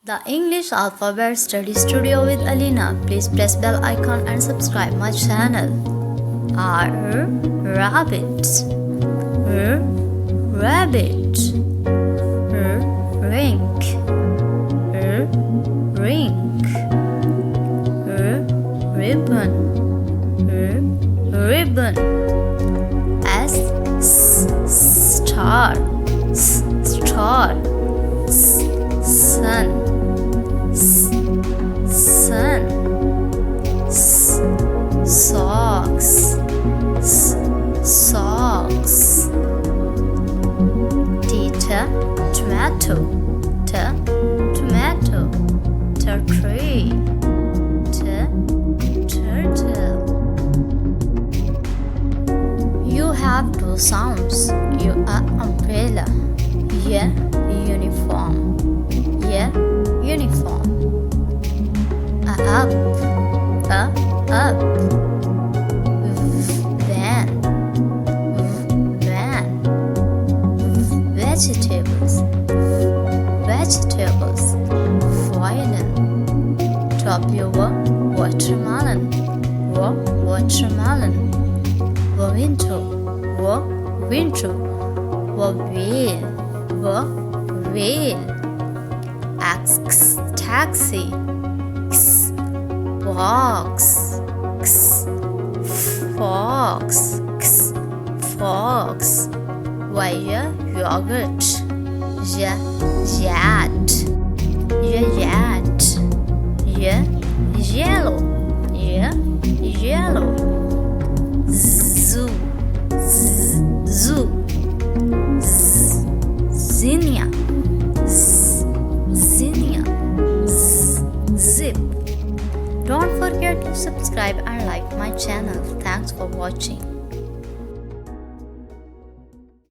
The English Alphabet Study Studio with Aleena. Please press bell icon and subscribe my channel. R rabbit. R rabbit. R rink. R rink. R ribbon. R ribbon. S star. Star. Sun. Sun. Socks. Socks. Tomato. Tomato. Tree. Turtle. You have two sounds. You are umbrella. Yeah, uniform. Yeah, uniform. Up. Up. Van. Van. Vegetables. Vegetables. Violin. Top over watermelon. Watermelon. Window. Window. Whale. Whale. Taxi. Box. Fox. Wire. Yogurt. Yacht. Yellow. Zoo. Zinnia. Zip. Don't forget to subscribe and like my channel. Thanks for watching.